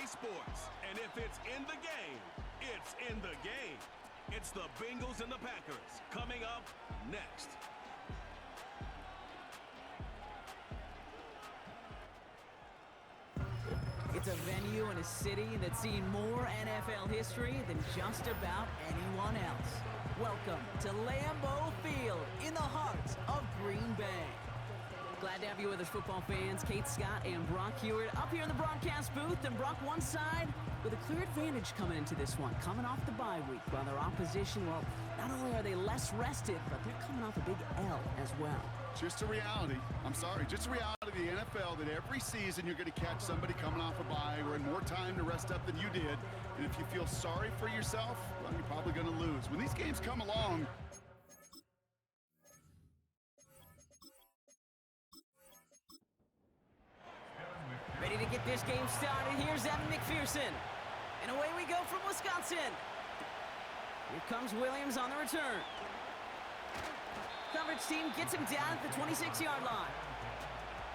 sports. And if it's in the game, it's in the game. It's the Bengals and the Packers coming up next. It's a venue and a city that's seen more NFL history than just about anyone else. Welcome to Lambeau Field in the heart of Green Bay. Glad to have you with us, football fans. Kate Scott and Brock Hewitt up here in the broadcast booth. And Brock, one side with a clear advantage coming into this one, coming off the bye week, while their opposition, well, not only are they less rested, but they're coming off a big L as well. Just a reality. Just a reality of the NFL that every season you're going to catch somebody coming off a bye or in more time to rest up than you did. And if you feel sorry for yourself, well, you're probably going to lose. When these games come along, ready to get this game started. Here's Evan McPherson. And away we go from Wisconsin. Here comes Williams on the return. Coverage team gets him down at the 26-yard line.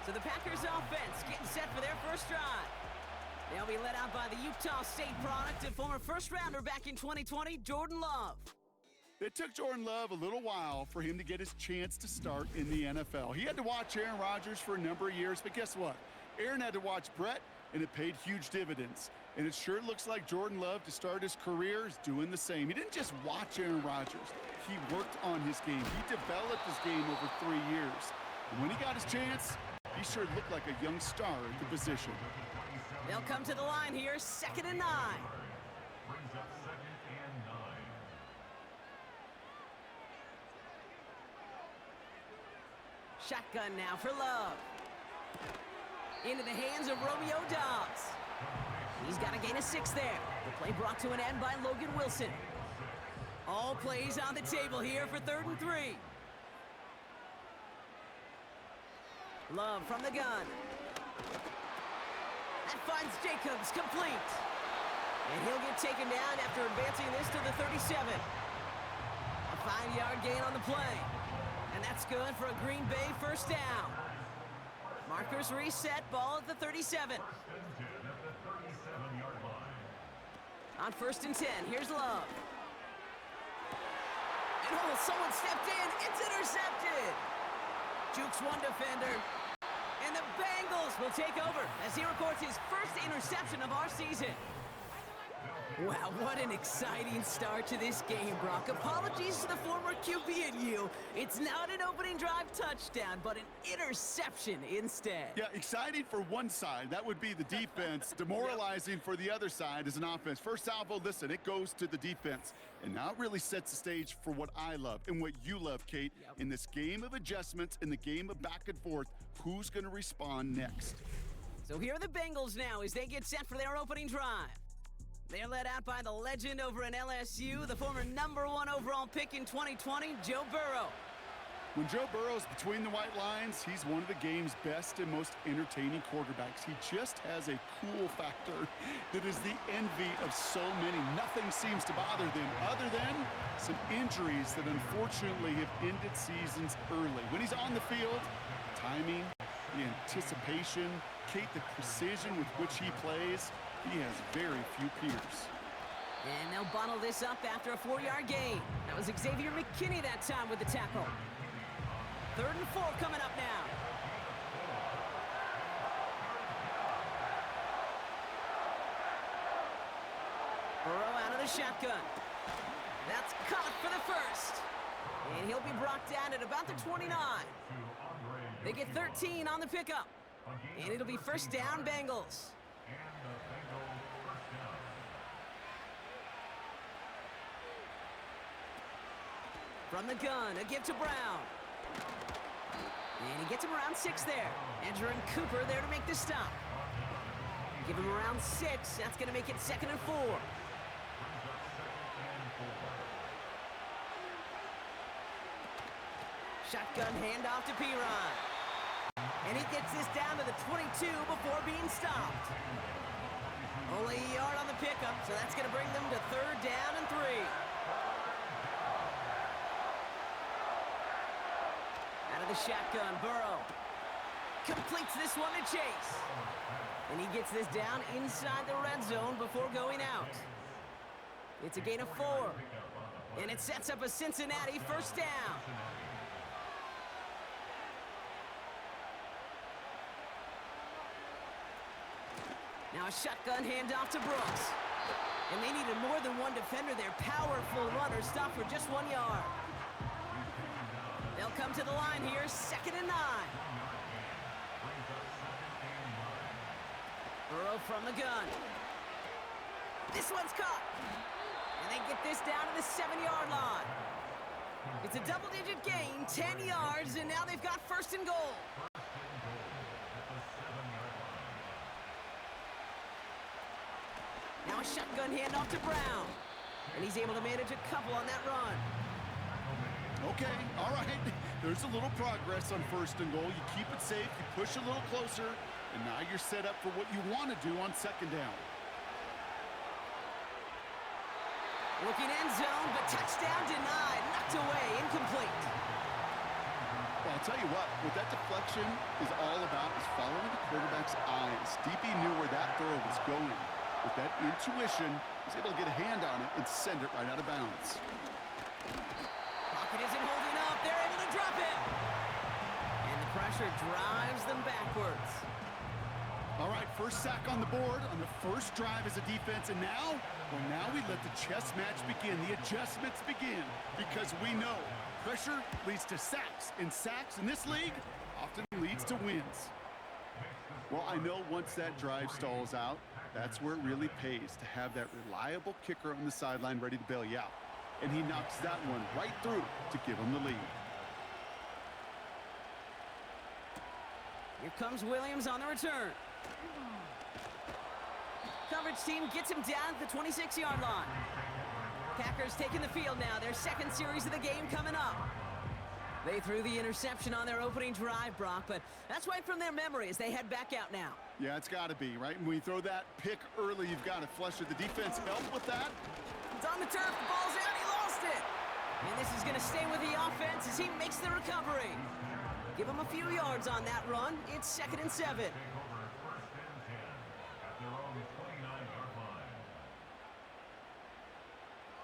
So the Packers offense getting set for their first drive. They'll be led out by the Utah State product and former first-rounder back in 2020, Jordan Love. it took Jordan Love a little while for him to get his chance to start in the NFL. He had to watch Aaron Rodgers for a number of years, but guess what? Aaron had to watch Brett, and it paid huge dividends. And it sure looks like Jordan Love, to start his career, is doing the same. He didn't just watch Aaron Rodgers. He worked on his game. He developed his game over 3 years. And when he got his chance, he sure looked like a young star at the position. They'll come to the line here, 2nd and 9. Brings up 2nd and 9. Shotgun now for Love. Into the hands of Romeo Dobbs. He's got a gain of 6 there. The play brought to an end by Logan Wilson. All plays on the table here for 3rd and 3. Love from the gun. That finds Jacobs complete. And he'll get taken down after advancing this to the 37. A 5-yard gain on the play. And that's good for a Green Bay first down. Markers reset, ball at the 37. On 1st and 10, here's Love. And oh, someone stepped in. It's intercepted. Jukes one defender. And the Bengals will take over as he records his first interception of our season. Wow, what an exciting start to this game, Brock. Apologies to the former QB and you. It's not an opening drive touchdown, but an interception instead. Yeah, exciting for one side. That would be the defense. Demoralizing for the other side as an offense. First salvo, listen, it goes to the defense. And now it really sets the stage for what I love and what you love, Kate. Yep. In this game of adjustments, in the game of back and forth, who's going to respond next? So here are the Bengals now as they get set for their opening drive. They're led out by the legend over in LSU, the former #1 overall pick in 2020, Joe Burrow. When Joe Burrow's between the white lines, he's one of the game's best and most entertaining quarterbacks. He just has a cool factor that is the envy of so many. Nothing seems to bother them other than some injuries that unfortunately have ended seasons early. When he's on the field, timing, the anticipation, Kate, the precision with which he plays, he has very few peers. And they'll bottle this up after a 4-yard gain. That was Xavier McKinney that time with the tackle. 3rd and 4 coming up now. Burrow out of the shotgun. That's caught for the first. And he'll be brought down at about the 29. They get 13 on the pickup. And it'll be first down, Bengals. From the gun, a give to Brown. And he gets him around 6 there. Andrew and Cooper there to make the stop. Give him around 6. That's going to make it 2nd and 4. Shotgun handoff to Piron. And he gets this down to the 22 before being stopped. Only a yard on the pickup, so that's going to bring them to 3rd down and 3. Out of the shotgun, Burrow. Completes this one to Chase. And he gets this down inside the red zone before going out. It's a gain of 4. And it sets up a Cincinnati first down. Now a shotgun handoff to Brooks. And they needed more than one defender. Their powerful runner stopped for just 1 yard. They'll come to the line here, 2nd and 9. Burrow from the gun. This one's caught. And they get this down to the 7-yard line. It's a double-digit gain, 10 yards, and now they've got 1st and goal. Now a shotgun handoff to Brown. And he's able to manage a couple on that run. Okay, all right. There's a little progress on 1st and goal. You keep it safe, you push a little closer, and now you're set up for what you want to do on 2nd down. Looking end zone, but touchdown denied. Knocked away, incomplete. Well, I'll tell you what that deflection is all about is following the quarterback's eyes. DB knew where that throw was going. With that intuition, he's able to get a hand on it and send it right out of bounds. Pocket isn't holding up. They're able to drop it. And the pressure drives them backwards. All right, first sack on the board on the first drive as a defense, and now we let the chess match begin. The adjustments begin because we know pressure leads to sacks, and sacks in this league often leads to wins. Well, I know once that drive stalls out, that's where it really pays to have that reliable kicker on the sideline ready to bail you out. And he knocks that one right through to give him the lead. Here comes Williams on the return. Coverage team gets him down at the 26-yard line. Packers taking the field now. Their 2nd series of the game coming up. They threw the interception on their opening drive, Brock, but that's right from their memory as they head back out now. Yeah, it's got to be, right? When you throw that pick early, you've got to flush it. The defense help with that. It's on the turf. The ball's out. He lost it. And this is going to stay with the offense as he makes the recovery. Give him a few yards on that run. It's 2nd and 7.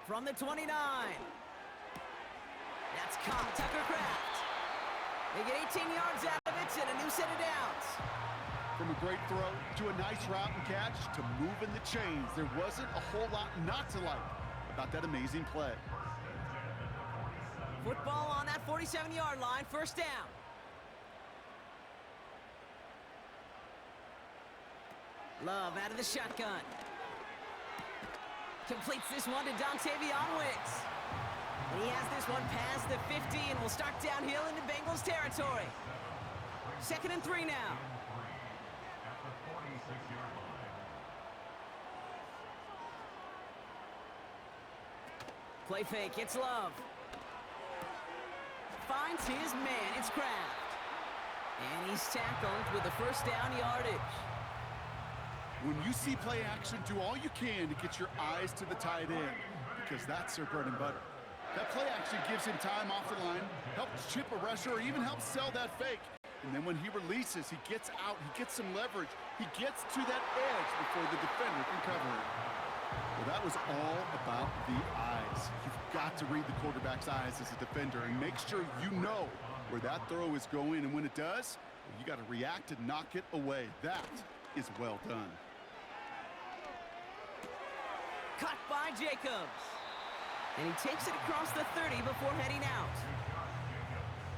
From the 29. That's caught. Tucker Kraft. They get 18 yards out of it and a new set of downs. From a great throw to a nice route and catch to moving the chains. There wasn't a whole lot not to like about that amazing play. Football on that 47-yard line. First down. Love out of the shotgun. Completes this one to Dontavion Wicks. And he has this one past the 50 and will start downhill into Bengals territory. 2nd and 3 now. Play fake, it's Love. Finds his man, it's Kraft. And he's tackled with the first down yardage. When you see play action, do all you can to get your eyes to the tight end because that's their bread and butter. That play action gives him time off the line, helps chip a rusher, or even helps sell that fake. And then when he releases, he gets out, he gets some leverage. He gets to that edge before the defender can cover it. Well, that was all about the eyes. You've got to read the quarterback's eyes as a defender and make sure you know where that throw is going. And when it does, you got to react and knock it away. That is well done. Cut by Jacobs. And he takes it across the 30 before heading out.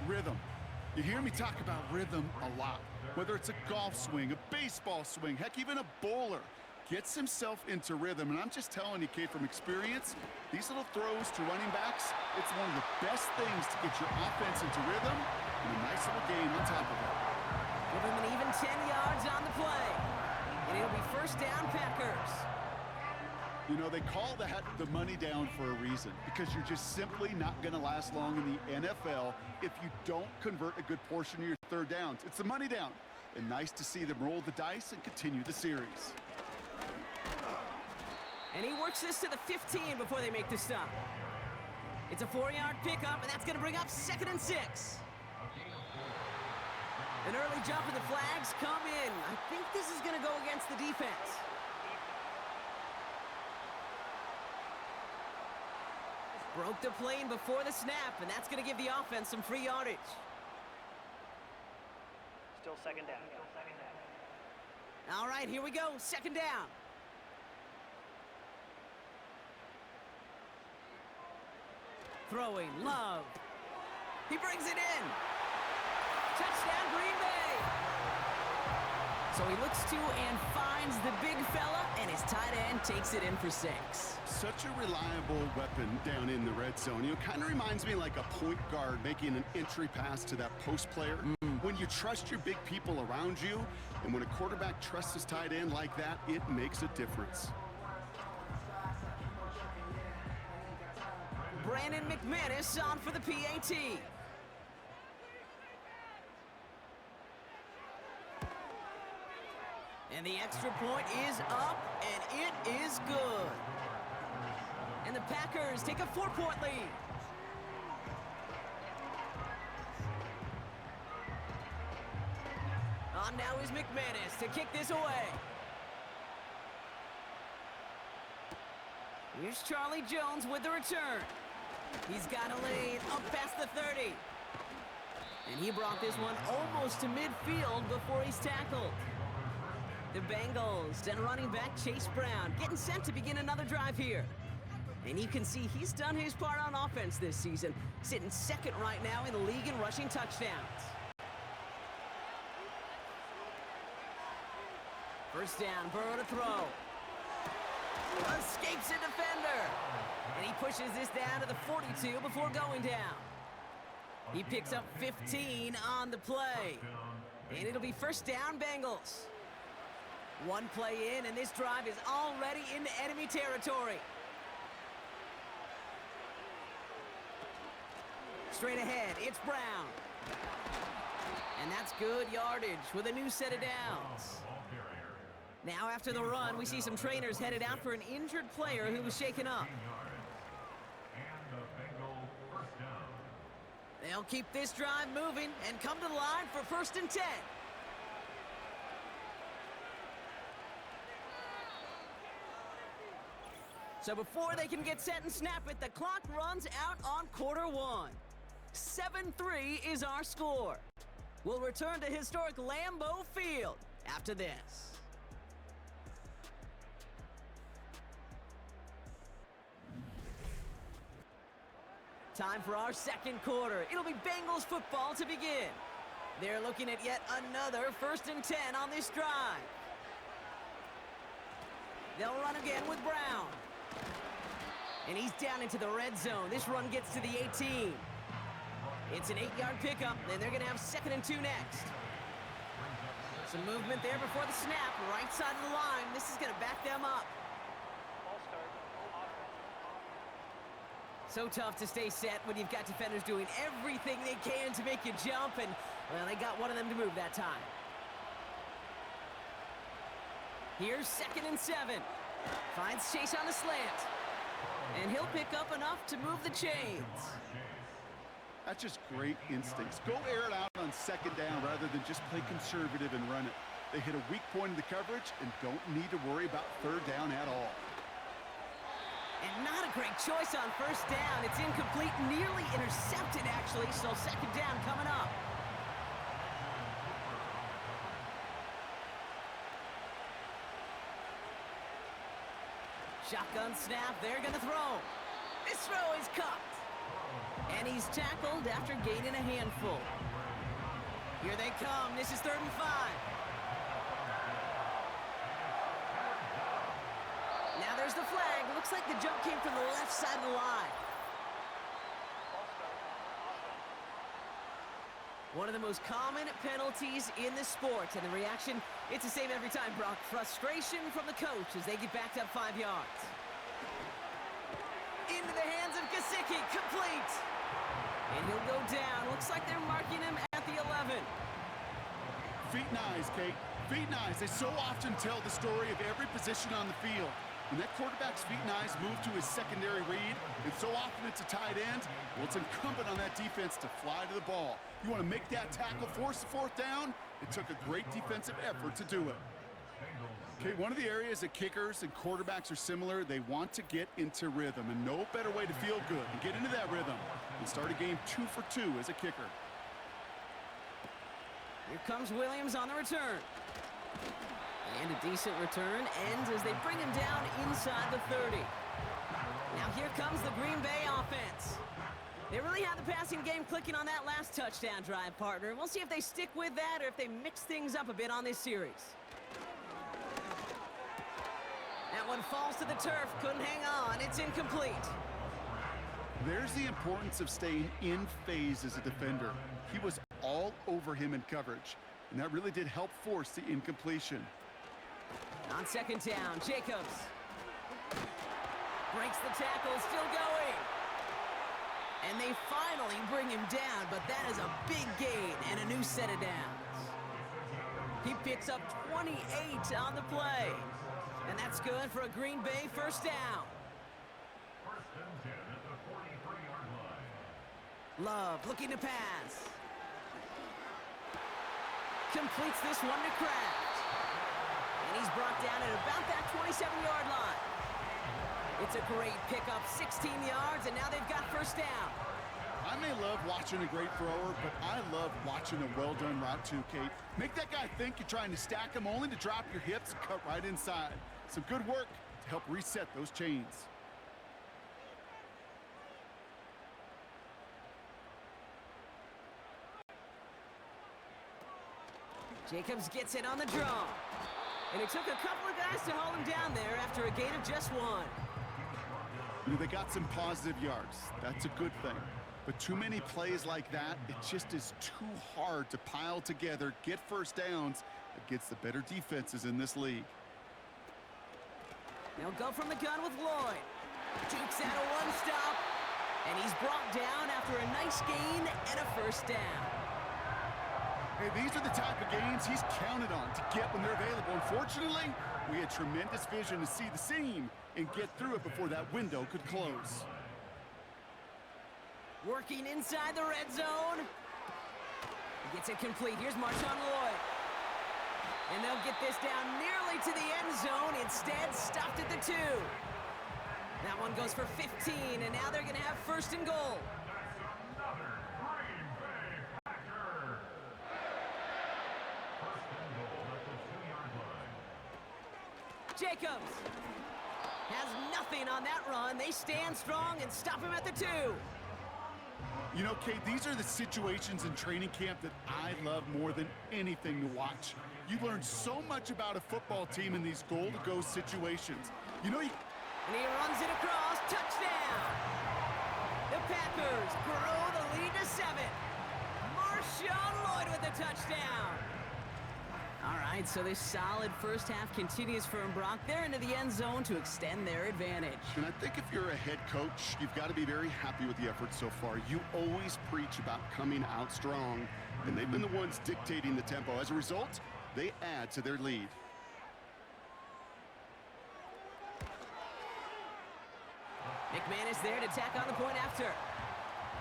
Rhythm. You hear me talk about rhythm a lot. Whether it's a golf swing, a baseball swing, heck, even a bowler gets himself into rhythm. And I'm just telling you, Kate, from experience, these little throws to running backs, it's one of the best things to get your offense into rhythm and a nice little gain on top of it. Give him an even 10 yards on the play. And it'll be first down Packers. You know, they call that the money down for a reason because you're just simply not going to last long in the NFL if you don't convert a good portion of your third downs. It's the money down. And nice to see them roll the dice and continue the series. And he works this to the 15 before they make the stop. It's a 4-yard pickup, and that's going to bring up 2nd and 6. An early jump and the flags come in. I think this is going to go against the defense. Broke the plane before the snap, and that's going to give the offense some free yardage. Still second down. All right, here we go. Second down. Throwing, Love. He brings it in. Touchdown, Green Bay. So he looks to and finds the big fella, and his tight end takes it in for 6. Such a reliable weapon down in the red zone. You know, kind of reminds me like a point guard making an entry pass to that post player. When you trust your big people around you, and when a quarterback trusts his tight end like that, it makes a difference. Brandon McManus on for the PAT. And the extra point is up, and it is good. And the Packers take a 4-point lead. On now is McManus to kick this away. Here's Charlie Jones with the return. He's got a lane up past the 30. And he brought this one almost to midfield before he's tackled. The Bengals and running back Chase Brown getting set to begin another drive here. And you can see he's done his part on offense this season, sitting second right now in the league in rushing touchdowns. First down, Burrow to throw. Escapes a defender. And he pushes this down to the 42 before going down. He picks up 15 on the play. And it'll be first down, Bengals. One play in, and this drive is already into enemy territory. Straight ahead, it's Brown. And that's good yardage with a new set of downs. Now after the run, we see some trainers headed out for an injured player who was shaken up. They'll keep this drive moving and come to the line for first and 10. So before they can get set and snap it, the clock runs out on quarter one. 7-3 is our score. We'll return to historic Lambeau Field after this. Time for our second quarter. It'll be Bengals football to begin. They're looking at yet another first and 10 on this drive. They'll run again with Brown. And he's down into the red zone. This run gets to the 18. It's an 8-yard pickup, and they're going to have second and 2 next. Some movement there before the snap. Right side of the line. This is going to back them up. So tough to stay set when you've got defenders doing everything they can to make you jump, and, well, they got one of them to move that time. Here's second and 7. Finds Chase on the slant. And he'll pick up enough to move the chains. That's just great instincts. Go air it out on second down rather than just play conservative and run it. They hit a weak point in the coverage and don't need to worry about third down at all. And not a great choice on first down. It's incomplete, nearly intercepted, actually, so second down coming up. Shotgun snap, they're going to throw. This throw is caught. And he's tackled after gaining a handful. Here they come. This is 3rd and 5. Now there's the flag. Looks like the jump came from the left side of the line. One of the most common penalties in the sport, and the reaction, it's the same every time, Brock. Frustration from the coach as they get backed up 5 yards. Into the hands of Gesicki, complete. And he'll go down. Looks like they're marking him at the 11. Feet and eyes, Kate. Feet and eyes. They so often tell the story of every position on the field. When that quarterback's feet and eyes move to his secondary read, and so often it's a tight end, well, it's incumbent on that defense to fly to the ball. You want to make that tackle, force the fourth down? It took a great defensive effort to do it. Okay, one of the areas that kickers and quarterbacks are similar, they want to get into rhythm, and no better way to feel good and get into that rhythm and start a game 2 for 2 as a kicker. Here comes Williams on the return. And a decent return ends as they bring him down inside the 30. Now here comes the Green Bay offense. They really have the passing game clicking on that last touchdown drive, partner. We'll see if they stick with that or if they mix things up a bit on this series. That one falls to the turf. Couldn't hang on. It's incomplete. There's the importance of staying in phase as a defender. He was all over him in coverage, and that really did help force the incompletion. On second down, Jacobs breaks the tackle, still going. And they finally bring him down, but that is a big gain and a new set of downs. He picks up 28 on the play. And that's good for a Green Bay first down. First and 10 at the 43-yard line. Love looking to pass. Completes this one to Kraft. And he's brought down at about that 27-yard line. It's a great pickup, 16 yards, and now they've got first down. I may love watching a great thrower, but I love watching a well-done route too, Kate. Make that guy think you're trying to stack him only to drop your hips and cut right inside. Some good work to help reset those chains. Jacobs gets it on the draw. And it took a couple of guys to hold him down there after a gain of just one. You know, they got some positive yards. That's a good thing. But too many plays like that, it just is too hard to pile together, get first downs against the better defenses in this league. They'll go from the gun with Lloyd. Jukes out a one-stop, and he's brought down after a nice gain and a first down. Hey, these are the type of gains he's counted on to get when they're available. Unfortunately, we had tremendous vision to see the seam and get through it before that window could close. Working inside the red zone. He gets it complete. Here's Marshawn Lloyd. And they'll get this down nearly to the end zone. Instead, stopped at the 2. That one goes for 15, and now they're going to have first and goal. That's another Green Bay Packer. First and goal at the 2-yard line. Jacobs has nothing on that run. They stand strong and stop him at the 2. You know, Kate, these are the situations in training camp that I love more than anything to watch. You learn so much about a football team in these goal-to-go situations. You know, And he runs it across. Touchdown! The Packers grow the lead to 7. Marshawn Lloyd with the touchdown. All right, so this solid first half continues for Brock. They're into the end zone to extend their advantage. And I think if you're a head coach, you've got to be very happy with the effort so far. You always preach about coming out strong, and they've been the ones dictating the tempo. As a result, they add to their lead. McManus there to tack on the point after.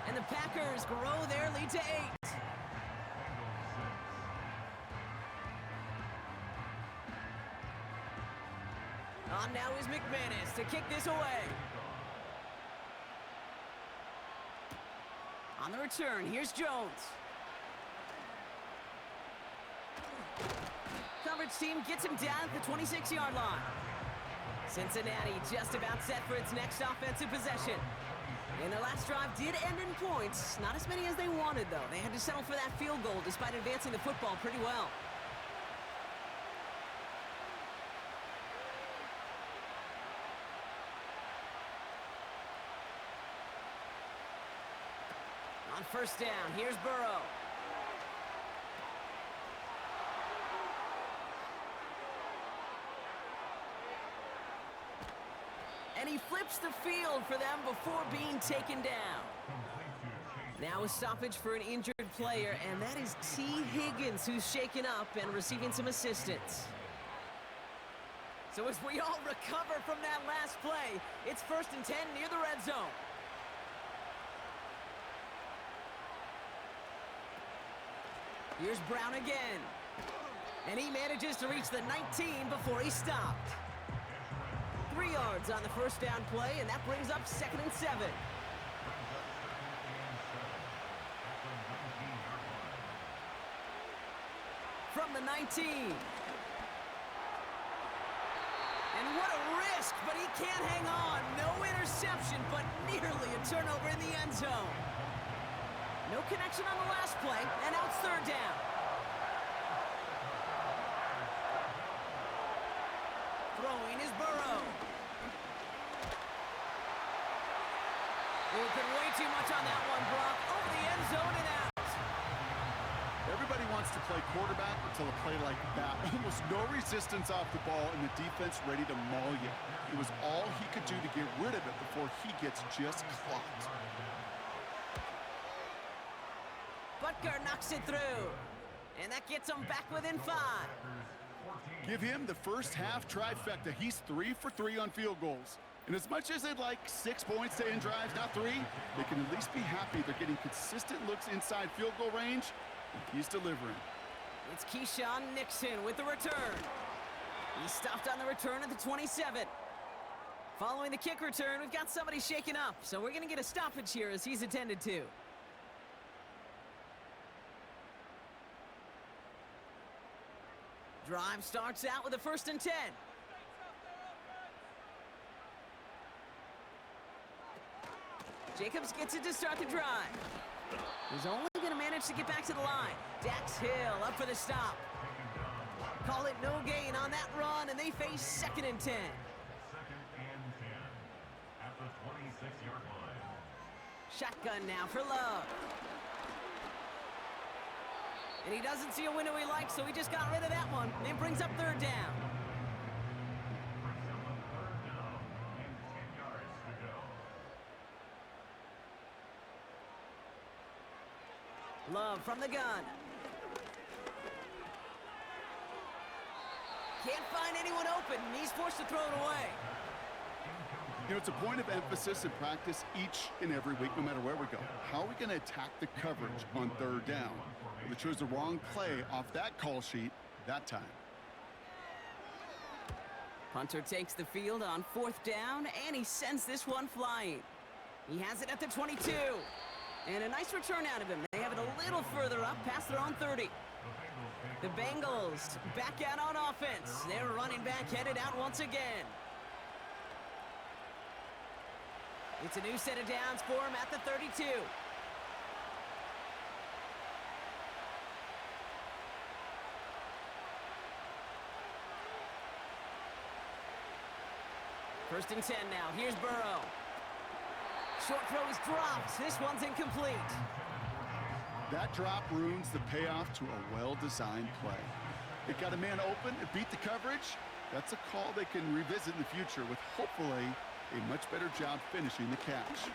And the Packers grow their lead to 8. On now is McManus to kick this away. On the return, here's Jones. Coverage team gets him down at the 26-yard line. Cincinnati just about set for its next offensive possession. And their last drive did end in points. Not as many as they wanted, though. They had to settle for that field goal despite advancing the football pretty well. On first down, here's Burrow. And he flips the field for them before being taken down. Now a stoppage for an injured player, and that is T. Higgins, who's shaken up and receiving some assistance. So as we all recover from that last play, it's 1st and 10 near the red zone. Here's Brown again. And he manages to reach the 19 before he stopped. 3 yards on the first down play, and that brings up 2nd and 7. From the 19. And what a risk, but he can't hang on. No interception, but nearly a turnover in the end zone. No connection on the last play, and now it's 3rd down. Throwing is Burrow. Open way too much on that one, Brock. Over the end zone and out. Everybody wants to play quarterback until a play like that. Almost no resistance off the ball and the defense ready to maul you. It was all he could do to get rid of it before he gets just clocked. Butker knocks it through. And that gets him back within 5. Give him the first half trifecta. He's 3 for 3 on field goals. And as much as they'd like 6 points to end drives, not 3, they can at least be happy they're getting consistent looks inside field goal range. He's delivering. It's Keyshawn Nixon with the return. He stopped on the return at the 27. Following the kick return, we've got somebody shaken up, so we're going to get a stoppage here as he's attended to. Drive starts out with a 1st and 10. Jacobs gets it to start the drive. He's only going to manage to get back to the line. Dax Hill up for the stop. Call it no gain on that run, and they face 2nd and 10. 2nd and 10 at the 26-yard line. Shotgun now for Love. And he doesn't see a window he likes, so he just got rid of that one. And brings up 3rd down. Brings up a 3rd down and 10 yards to go. Love from the gun. Can't find anyone open, and he's forced to throw it away. You know, it's a point of emphasis in practice each and every week, no matter where we go. How are we going to attack the coverage on 3rd down? We chose the wrong play off that call sheet that time. Punter takes the field on 4th down, and he sends this one flying. He has it at the 22. And a nice return out of him. They have it a little further up past their own 30. The Bengals back out on offense. Their running back headed out once again. It's a new set of downs for him at the 32. First and 10 now. Here's Burrow. Short throw is dropped. This one's incomplete. That drop ruins the payoff to a well-designed play. It got a man open, it beat the coverage. That's a call they can revisit in the future with hopefully a much better job finishing the catch.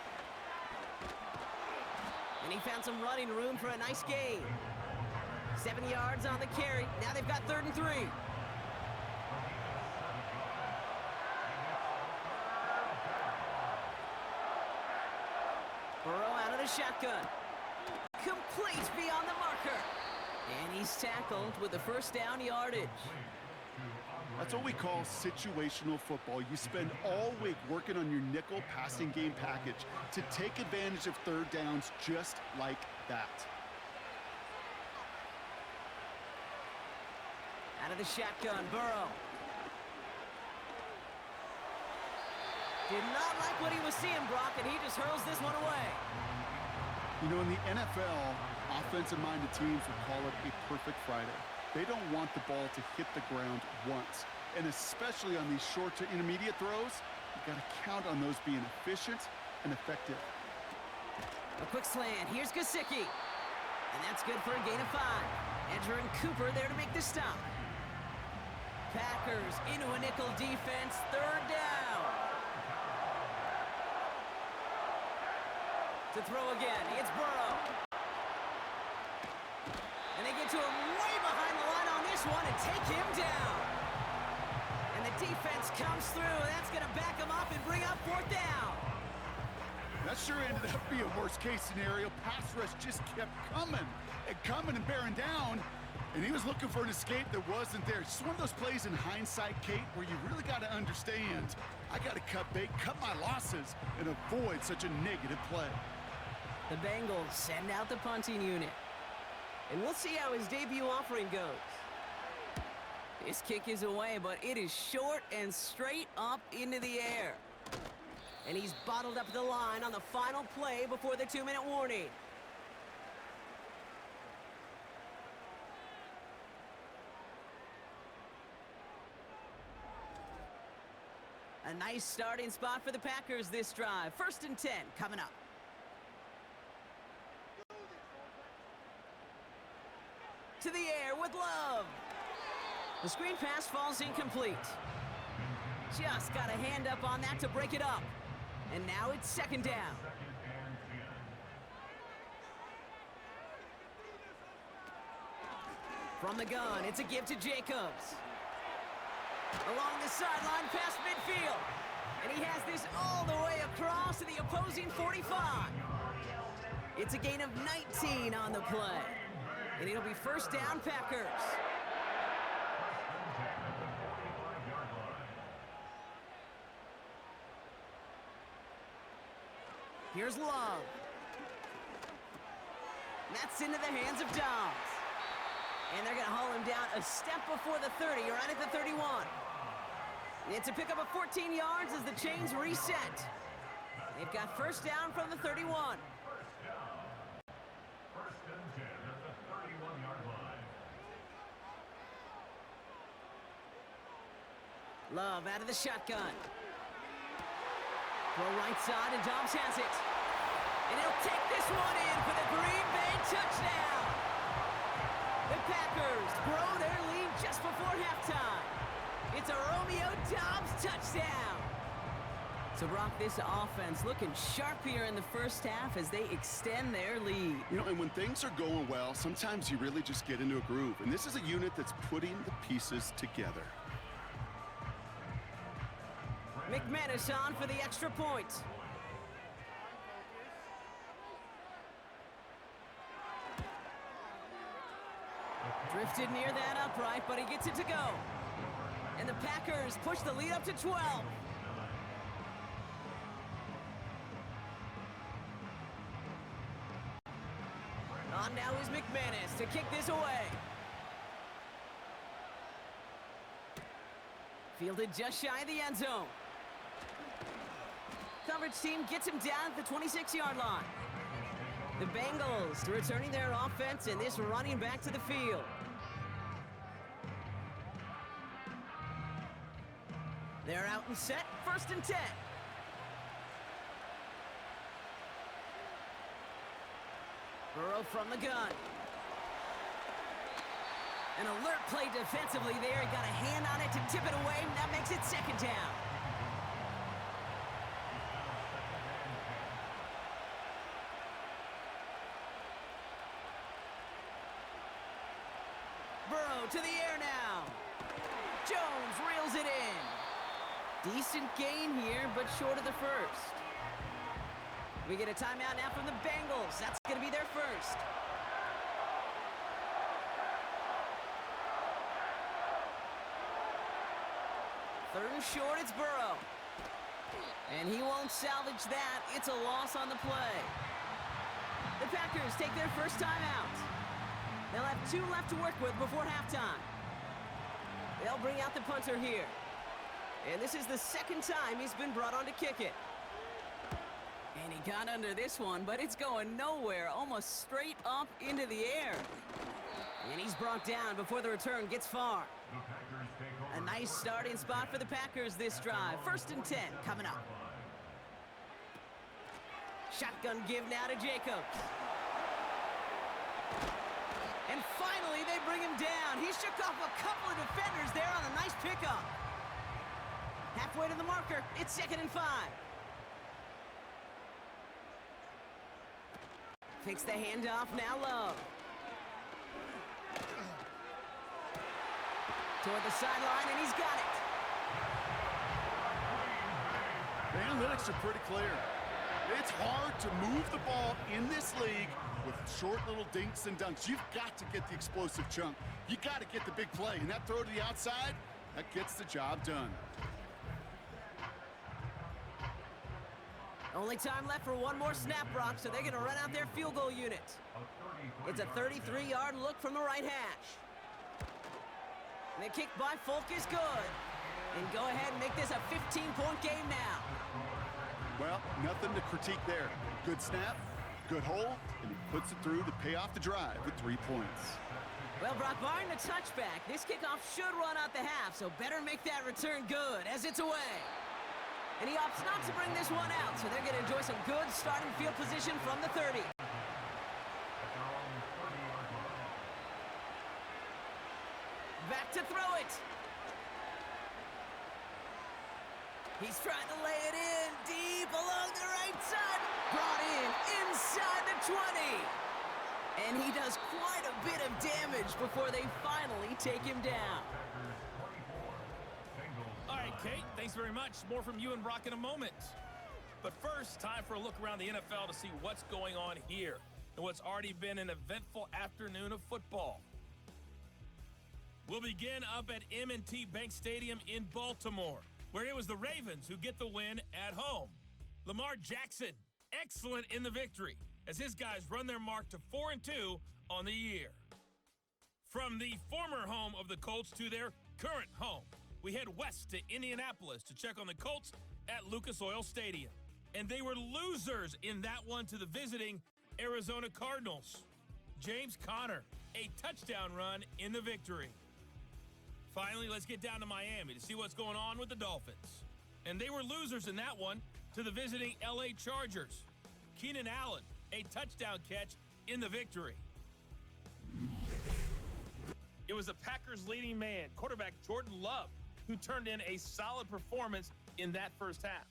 And he found some running room for a nice gain. 7 yards on the carry. Now they've got 3rd and 3. Burrow out of the shotgun. Complete beyond the marker. And he's tackled with the 1st down yardage. That's what we call situational football. You spend all week working on your nickel passing game package to take advantage of 3rd downs just like that. Out of the shotgun, Burrow. Did not like what he was seeing, Brock, and he just hurls this one away. You know, in the NFL, offensive-minded teams would call it a perfect Friday. They don't want the ball to hit the ground once. And especially on these short to intermediate throws, you've got to count on those being efficient and effective. A quick slant. Here's Gesicki. And that's good for a gain of 5. Edger and Cooper there to make the stop. Packers into a nickel defense. 3rd down. To throw again. It's Burrow. And they get to him way behind the line on this one and take him down. And the defense comes through. That's going to back him up and bring up fourth down. That sure ended up being a worst-case scenario. Pass rush just kept coming and bearing down, and he was looking for an escape that wasn't there. It's just one of those plays in hindsight, Kate, where you really got to understand, I got to cut bait, cut my losses, and avoid such a negative play. The Bengals send out the punting unit. And we'll see how his debut offering goes. This kick is away, but it is short and straight up into the air. And he's bottled up the line on the final play before the 2-minute warning. A nice starting spot for the Packers this drive. 1st and 10 coming up. To the air with Love. The screen pass falls incomplete. Just got a hand up on that to break it up. And now it's 2nd down. From the gun, it's a give to Jacobs. Along the sideline past midfield. And he has this all the way across to the opposing 45. It's a gain of 19 on the play. And it'll be 1st down, Packers. Here's Love. That's into the hands of Dobbs. And they're going to haul him down a step before the 30, right at the 31. It's a pickup of 14 yards as the chains reset. They've got 1st down from the 31. Love out of the shotgun. Throw right side, and Dobbs has it. And he'll take this one in for the Green Bay touchdown. The Packers grow their lead just before halftime. It's a Romeo Dobbs touchdown. So, Brock, this offense looking sharp here in the 1st half as they extend their lead. You know, and when things are going well, sometimes you really just get into a groove. And this is a unit that's putting the pieces together. McManus on for the extra point. Drifted near that upright, but he gets it to go. And the Packers push the lead up to 12. On now is McManus to kick this away. Fielded just shy of the end zone. Coverage team gets him down at the 26-yard line. The Bengals returning their offense and this running back to the field. They're out and set, 1st and 10. Burrow from the gun. An alert play defensively there. He got a hand on it to tip it away, and that makes it 2nd down. Burrow to the air now. Jones reels it in. Decent gain here, but short of the 1st. We get a timeout now from the Bengals. That's going to be their 1st. Third and short, it's Burrow. And he won't salvage that. It's a loss on the play. The Packers take their 1st timeout. They'll have 2 left to work with before halftime. They'll bring out the punter here. And this is the 2nd time he's been brought on to kick it. And he got under this one, but it's going nowhere, almost straight up into the air. And he's brought down before the return gets far. A nice starting spot for the Packers this drive. 1st and 10 coming up. Shotgun give now to Jacobs. And finally, they bring him down. He shook off a couple of defenders there on a nice pickup. Halfway to the marker, it's 2nd and 5. Takes the handoff, now Love. Toward the sideline, and he's got it. analytics are pretty clear. It's hard to move the ball in this league with short little dinks and dunks. You've got to get the explosive chunk. You got to get the big play. And that throw to the outside, that gets the job done. Only time left for one more snap, Brock, so they're going to run out their field goal unit. It's a 33-yard look from the right hash. And the kick by Folk is good. And go ahead and make this a 15-point game now. Well, nothing to critique there. Good snap, good hold, and he puts it through to pay off the drive with 3 points. Well, Brock, barring the touchback, this kickoff should run out the half, so better make that return good as it's away. And he opts not to bring this one out, so they're going to enjoy some good starting field position from the 30. Back to throw it. He's trying to lay it in deep along the right side. Brought in inside the 20. And he does quite a bit of damage before they finally take him down. All right, Kate, thanks very much. More from you and Brock in a moment. But first, time for a look around the NFL to see what's going on here and what's already been an eventful afternoon of football. We'll begin up at M&T Bank Stadium in Baltimore, where it was the Ravens who get the win at home. Lamar Jackson, excellent in the victory, as his guys run their mark to 4-2 on the year. From the former home of the Colts to their current home, we head west to Indianapolis to check on the Colts at Lucas Oil Stadium. And they were losers in that one to the visiting Arizona Cardinals. James Conner, a touchdown run in the victory. Finally, let's get down to Miami to see what's going on with the Dolphins. And they were losers in that one to the visiting LA Chargers. Keenan Allen, a touchdown catch in the victory. It was the Packers' leading man, quarterback Jordan Love, who turned in a solid performance in that first half.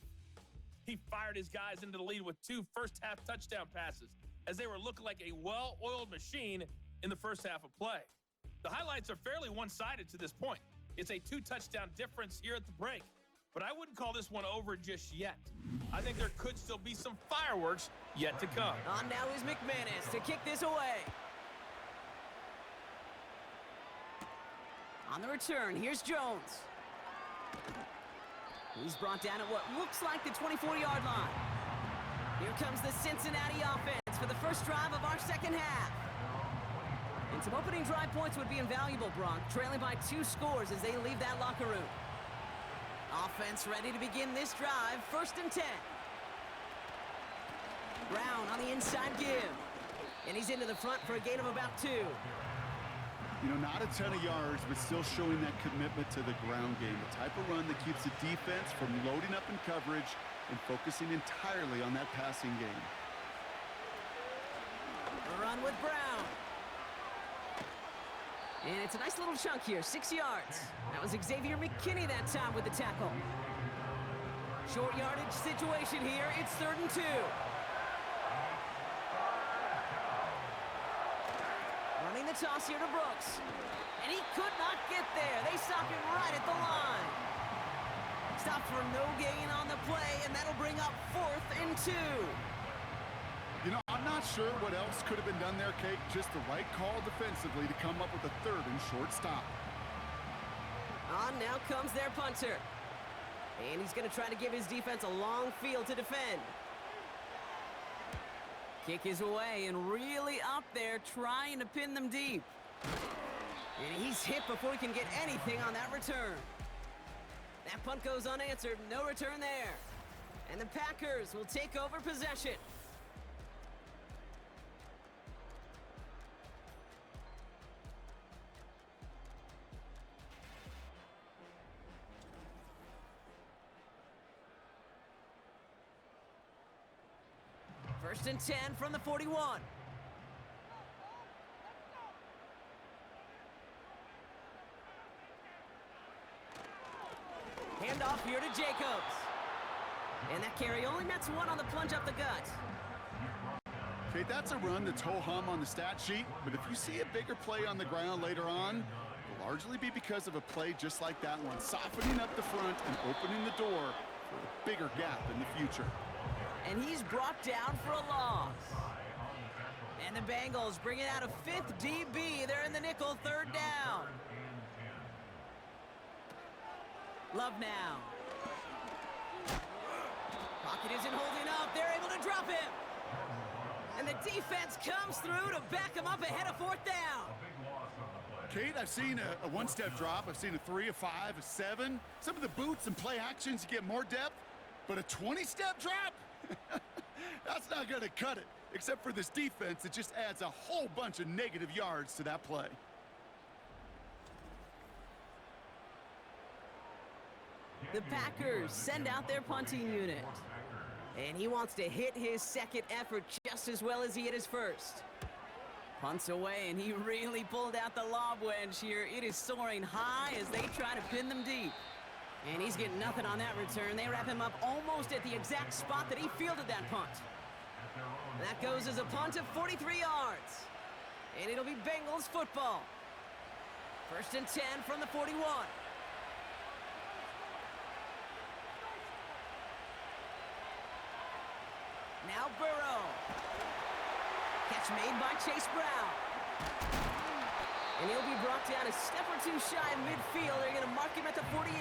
He fired his guys into the lead with 2 first-half touchdown passes as they were looking like a well-oiled machine in the first half of play. The highlights are fairly one-sided to this point. It's a 2-touchdown difference here at the break, but I wouldn't call this one over just yet. I think there could still be some fireworks yet to come. On now is McManus to kick this away. On the return, here's Jones. He's brought down at what looks like the 24-yard line. Here comes the Cincinnati offense for the first drive of our second half. And some opening drive points would be invaluable, Brock, trailing by 2 scores as they leave that locker room. Offense ready to begin this drive, 1st and 10. Brown on the inside give. And he's into the front for a gain of about 2. You know, not a ton of yards, but still showing that commitment to the ground game. The type of run that keeps the defense from loading up in coverage and focusing entirely on that passing game. A run with Brown. And it's a nice little chunk here, 6 yards. That was Xavier McKinney that time with the tackle. Short yardage situation here. It's 3rd and 2. Running the toss here to Brooks. And he could not get there. They stop him right at the line. Stop for no gain on the play, and that'll bring up 4th and 2. You know, I'm not sure what else could have been done there, Kate. Just the right call defensively to come up with a 3rd and short stop. On now comes their punter. And he's going to try to give his defense a long field to defend. Kick is away and really up there trying to pin them deep. And he's hit before he can get anything on that return. That punt goes unanswered. No return there. And the Packers will take over possession. First and 10 from the 41. Handoff here to Jacobs. And that carry only nets 1 on the plunge up the gut. Okay, that's a run that's ho-hum on the stat sheet, but if you see a bigger play on the ground later on, it'll largely be because of a play just like that one, softening up the front and opening the door for a bigger gap in the future. And he's brought down for a loss. And the Bengals bring it out a fifth DB. They're in the nickel, third down. Love now. Pocket isn't holding up. They're able to drop him. And the defense comes through to back him up ahead of fourth down. Kate, I've seen a one-step drop. I've seen a 3, a 5, a 7. Some of the boots and play actions, you get more depth. But a 20-step drop? That's not going to cut it. Except for this defense, it just adds a whole bunch of negative yards to that play. The Packers send out their punting unit. And he wants to hit his second effort just as well as he hit his first. Punts away, and he really pulled out the lob wedge here. It is soaring high as they try to pin them deep. And he's getting nothing on that return. They wrap him up almost at the exact spot that he fielded that punt. That goes as a punt of 43 yards. And it'll be Bengals football. 1st and 10 from the 41. Now Burrow. Catch made by Chase Brown. And he'll be brought down a step or two shy of midfield. They're going to mark him at the 48.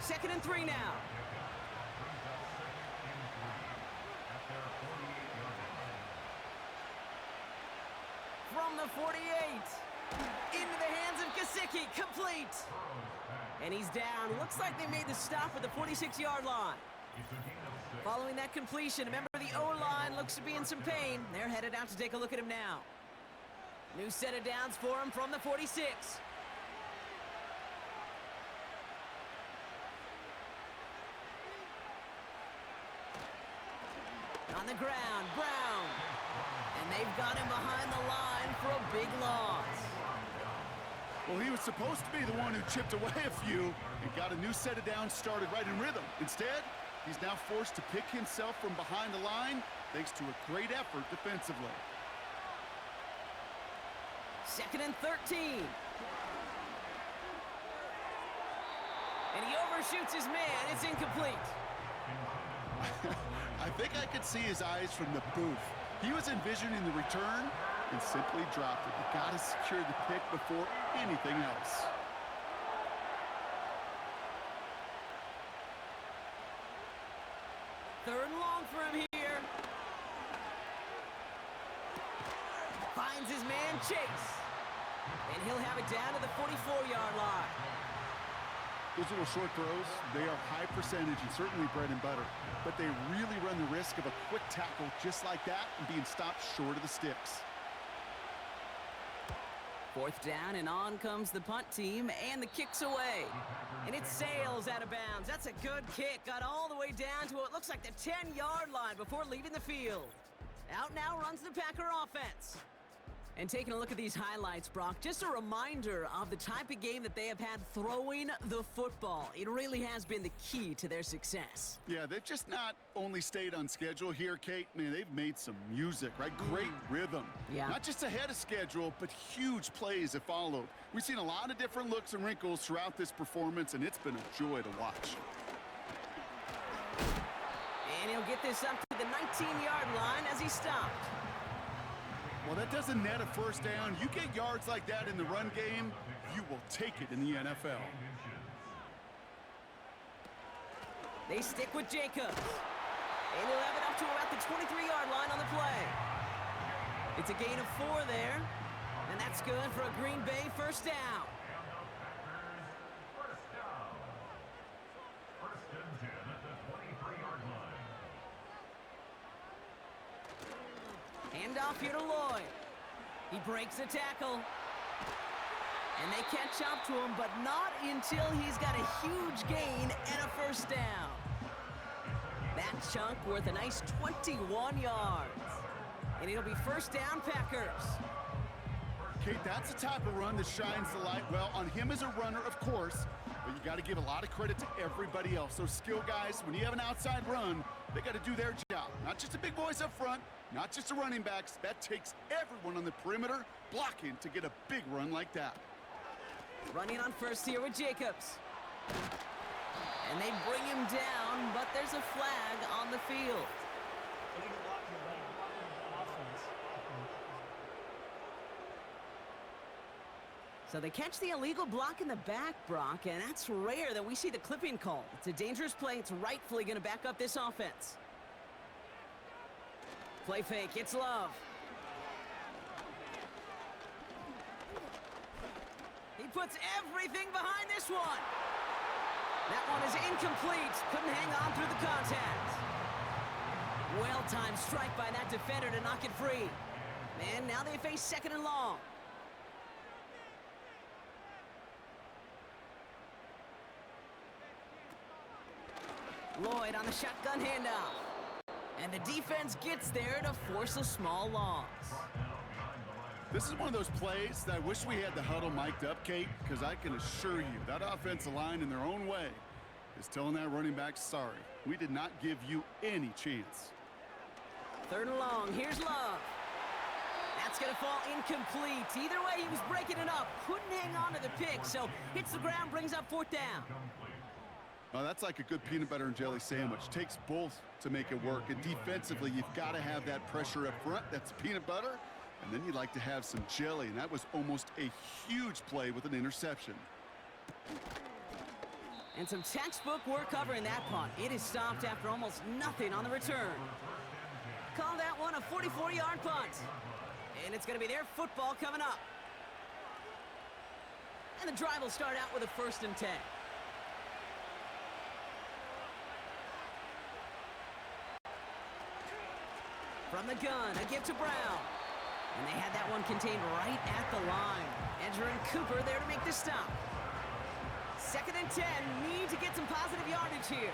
2nd and 3 now. From the 48. Into the hands of Gesicki. Complete. And he's down. Looks like they made the stop at the 46-yard line. Following that completion, a member of the O-line looks to be in some pain. They're headed out to take a look at him now. New set of downs for him from the 46. On the ground, Brown. And they've got him behind the line for a big loss. Well, he was supposed to be the one who chipped away a few and got a new set of downs started right in rhythm. Instead, he's now forced to pick himself from behind the line thanks to a great effort defensively. 2nd and 13. And he overshoots his man. It's incomplete. I think I could see his eyes from the booth. He was envisioning the return and simply dropped it. You got to secure the pick before anything else. Third and long for him here. Finds his man Chase. And he'll have it down to the 44-yard line. Those little short throws, they are high percentage and certainly bread and butter. But they really run the risk of a quick tackle just like that and being stopped short of the sticks. 4th down, and on comes the punt team, and the kick's away. And it sails out of bounds. That's a good kick. Got all the way down to what looks like the 10-yard line before leaving the field. Out now runs the Packer offense. And taking a look at these highlights, Brock, just a reminder of the type of game that they have had throwing the football. It really has been the key to their success. Yeah, they've just not only stayed on schedule here, Kate. Man, they've made some music, right? Great rhythm. Yeah. Not just ahead of schedule, but huge plays have followed. We've seen a lot of different looks and wrinkles throughout this performance, and it's been a joy to watch. And he'll get this up to the 19-yard line as he stopped. Well, that doesn't net a first down. You get yards like that in the run game, you will take it in the NFL. They stick with Jacobs. And he'll have it up to about the 23-yard line on the play. It's a gain of 4 there. And that's good for a Green Bay first down. Handoff here to Lloyd. He breaks a tackle. And they catch up to him, but not until he's got a huge gain and a first down. That chunk worth a nice 21 yards. And it'll be first down, Packers. Kate, that's the type of run that shines the light well on him as a runner, of course, but you got to give a lot of credit to everybody else. Those skill guys, when you have an outside run, they got to do their job. Not just the big boys up front, not just the running backs. That takes everyone on the perimeter blocking to get a big run like that. Running on first here with Jacobs. And they bring him down, but there's a flag on the field. So they catch the illegal block in the back, Brock, and that's rare that we see the clipping call. It's a dangerous play. It's rightfully going to back up this offense. Play fake. It's Love. He puts everything behind this one. That one is incomplete. Couldn't hang on through the contact. Well-timed strike by that defender to knock it free. And now they face second and long. Lloyd on the shotgun handoff. And the defense gets there to force a small loss. This is one of those plays that I wish we had the huddle mic'd up, Kate, because I can assure you that offensive line in their own way is telling that running back, sorry, we did not give you any chance. Third and long, here's Love. That's going to fall incomplete. Either way, he was breaking it up. Couldn't hang on to the pick, so hits the ground, brings up fourth down. Oh, that's like a good peanut butter and jelly sandwich. Takes both to make it work. And defensively, you've got to have that pressure up front. That's peanut butter. And then you'd like to have some jelly. And that was almost a huge play with an interception. And some textbook work covering that punt. It is stopped after almost nothing on the return. Call that one a 44-yard punt. And it's going to be their football coming up. And the drive will start out with a 1st and 10. From the gun, a give to Brown. And they had that one contained right at the line. Edger and Cooper there to make the stop. 2nd and 10, need to get some positive yardage here.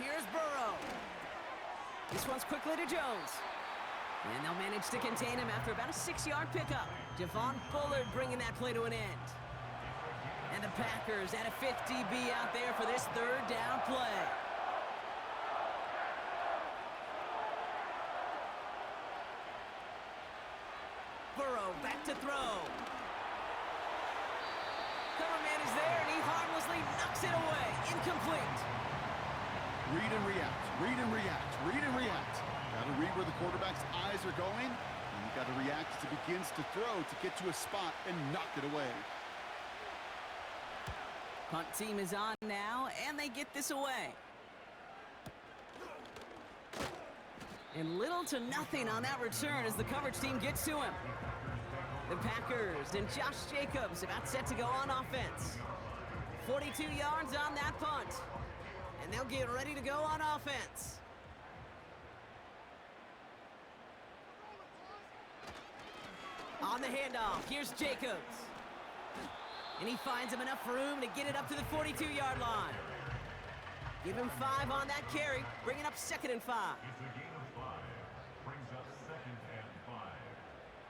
Here's Burrow. This one's quickly to Jones. And they'll manage to contain him after about a 6-yard pickup. Javon Bullard bringing that play to an end. And the Packers at a 50 DB out there for this 3rd down play. Burrow back to throw. Cover man is there, and he harmlessly knocks it away. Incomplete. Read and react, read and react, read and react. Got to read where the quarterback's eyes are going, and you got to react as it begins to throw to get to a spot and knock it away. Punt team is on now, and they get this away. And little to nothing on that return as the coverage team gets to him. The Packers and Josh Jacobs about set to go on offense. 42 yards on that punt. And they'll get ready to go on offense. On the handoff, here's Jacobs. And he finds him enough room to get it up to the 42-yard line. Give him 5 on that carry, bringing up 2nd and 5. It's a gain of 5. Brings up 2nd and 5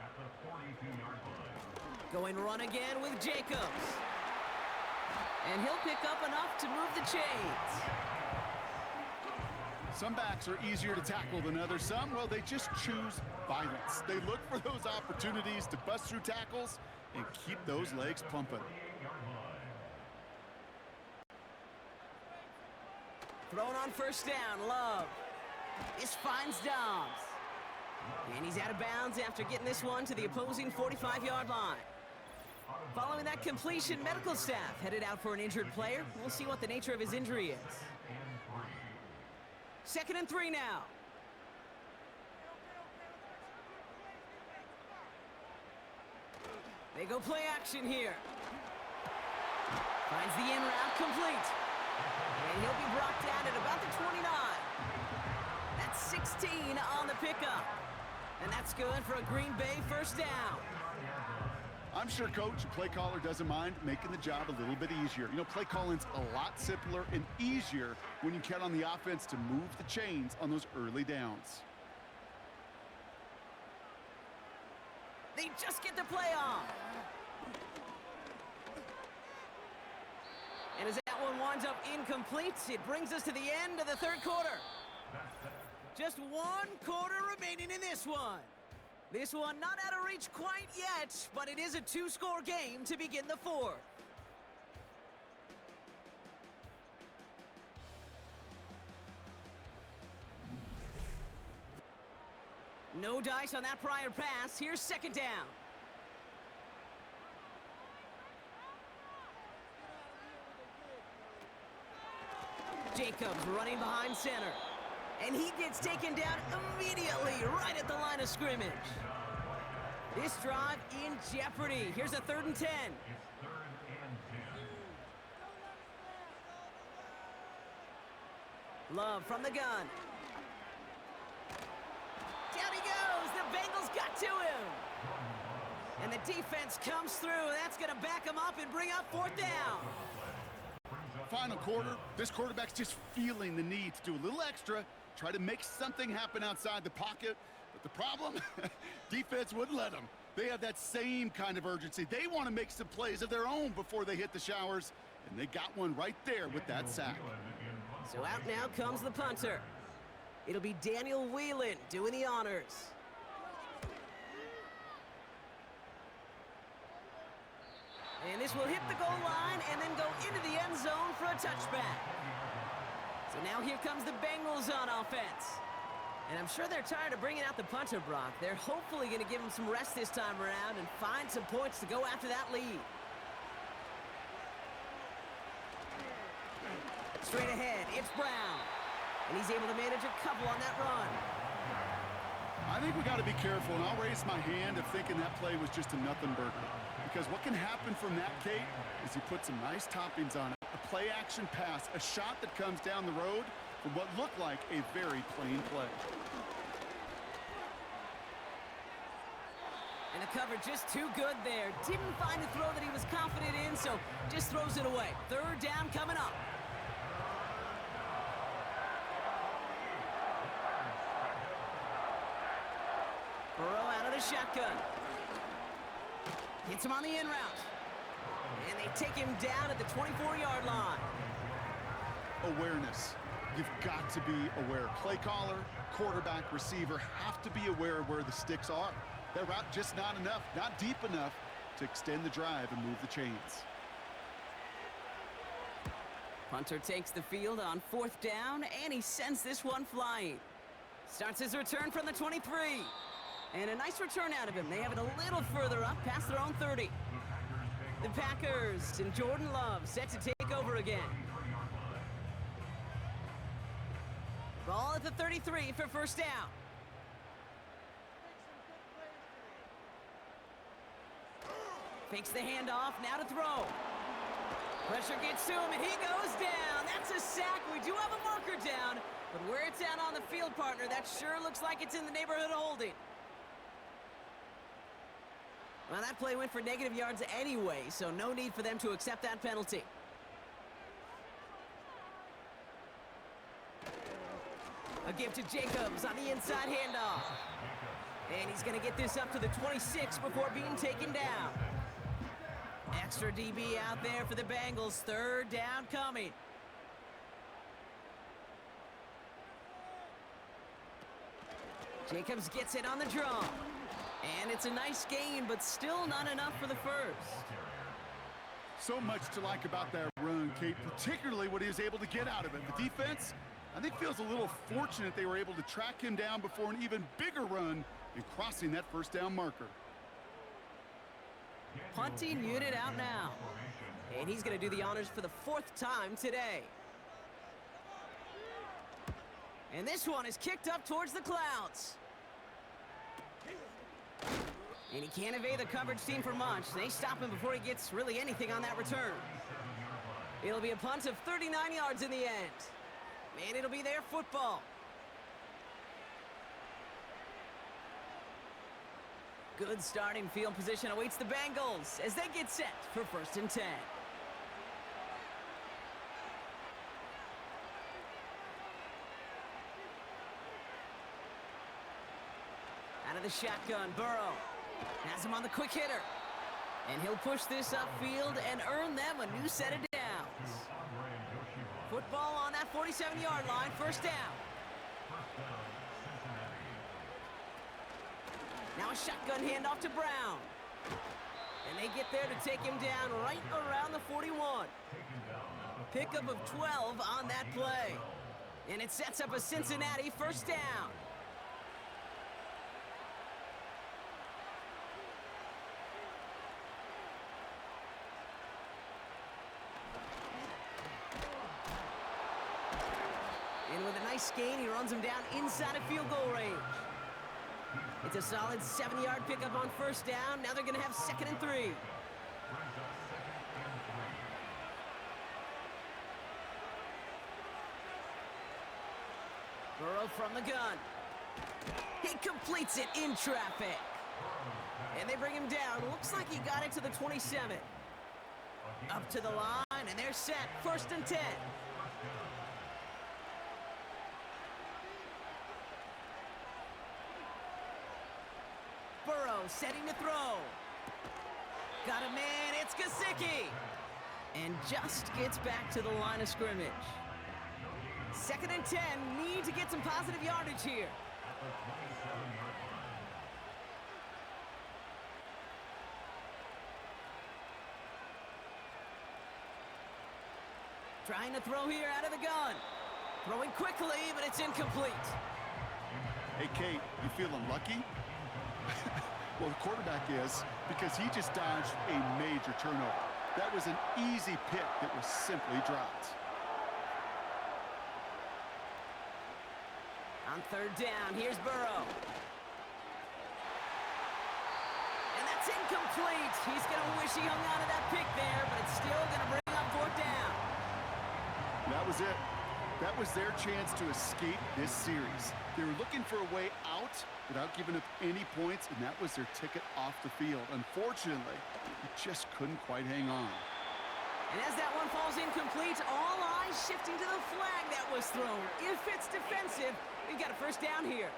at the 42-yard line. Going run again with Jacobs. And he'll pick up enough to move the chains. Some backs are easier to tackle than others. Some, well, they just choose violence. They look for those opportunities to bust through tackles and keep those legs pumping. Thrown on 1st down, Love. This finds Dobbs. And he's out of bounds after getting this one to the opposing 45-yard line. Following that completion, medical staff headed out for an injured player. We'll see what the nature of his injury is. 2nd and 3 now. They go play action here. Finds the in route complete. And he'll be brought down at about the 29. That's 16 on the pickup. And that's good for a Green Bay 1st down. I'm sure coach and play caller doesn't mind making the job a little bit easier. You know, play calling's a lot simpler and easier when you count on the offense to move the chains on those early downs. They just get the play on. And as that one winds up incomplete, it brings us to the end of the 3rd quarter. Just 1 quarter remaining in this one. This one not out of reach quite yet, but it is a two-score game to begin the fourth. No dice on that prior pass. Here's second down. Jacobs running behind center. And he gets taken down immediately right at the line of scrimmage. This drive in jeopardy. Here's a 3rd and 10. It's 3rd and 10. Love from the gun. Down he goes. The Bengals got to him. And the defense comes through. That's going to back him up and bring up 4th down. Final quarter, this quarterback's just feeling the need to do a little extra, try to make something happen outside the pocket. But the problem, defense wouldn't let them. They have that same kind of urgency. They want to make some plays of their own before they hit the showers, and they got one right there with that sack. So out now comes the punter. It'll be Daniel Whelan doing the honors. And this will hit the goal line and then go into the end zone for a touchback. So now here comes the Bengals on offense. And I'm sure they're tired of bringing out the punter, Brock. They're hopefully going to give him some rest this time around and find some points to go after that lead. Straight ahead, it's Brown. And he's able to manage a couple on that run. I think we got to be careful, and I'll raise my hand of thinking that play was just a nothing burger. Because what can happen from that, Kate, is you put some nice toppings on it. A play-action pass, a shot that comes down the road for what looked like a very plain play. And the cover just too good there. Didn't find the throw that he was confident in, so just throws it away. 3rd down coming up. Burrow out of the shotgun. Hits him on the in route. And they take him down at the 24-yard line. Awareness. You've got to be aware. Play caller, quarterback, receiver have to be aware of where the sticks are. That route just not enough, not deep enough to extend the drive and move the chains. Punter takes the field on 4th down, and he sends this one flying. Starts his return from the 23. And a nice return out of him. They have it a little further up past their own 30. The Packers and Jordan Love set to take over again. Ball at the 33 for 1st down. Fakes the handoff, now to throw. Pressure gets to him, and he goes down. That's a sack. We do have a marker down, but where it's at on the field, partner, that sure looks like it's in the neighborhood of holding. Well, that play went for negative yards anyway, so no need for them to accept that penalty. A give to Jacobs on the inside handoff. And he's going to get this up to the 26 before being taken down. Extra DB out there for the Bengals. 3rd down coming. Jacobs gets it on the draw. And it's a nice gain, but still not enough for the first. So much to like about that run, Kate, particularly what he was able to get out of it. The defense, I think, feels a little fortunate they were able to track him down before an even bigger run and crossing that 1st down marker. Punting unit out now. And he's going to do the honors for the 4th time today. And this one is kicked up towards the clouds. And he can't evade the coverage team for much. They stop him before he gets really anything on that return. It'll be a punt of 39 yards in the end. And it'll be their football. Good starting field position awaits the Bengals as they get set for 1st and 10. Out of the shotgun, Burrow has him on the quick hitter. And he'll push this upfield and earn them a new set of downs. Football on that 47-yard line, 1st down. Now Now a shotgun handoff to Brown. And they get there to take him down right around the 41. Pickup of 12 on that play. And it sets up a Cincinnati first down. And with a nice gain, he runs him down inside of field goal range. It's a solid 7-yard pickup on first down. Now they're going to have 2nd and 3. Burrow from the gun. He completes it in traffic. And they bring him down. Looks like he got it to the 27. Up to the line, and they're set. 1st and 10. Burrow setting to throw. Got a man, it's Gesicki. And just gets back to the line of scrimmage. 2nd and 10, need to get some positive yardage here. Trying to throw here out of the gun. Throwing quickly, but it's incomplete. Hey, Kate, you feeling lucky? Well, the quarterback is, because he just dodged a major turnover. That was an easy pick that was simply dropped. On 3rd down, here's Burrow. And that's incomplete. He's going to wish he hung on to that pick there, but it's still going to bring up 4th down. That was it. That was their chance to escape this series. They were looking for a way out without giving up any points, and that was their ticket off the field. Unfortunately, he just couldn't quite hang on. And as that one falls incomplete, all eyes shifting to the flag that was thrown. If it's defensive, we've got a 1st down here.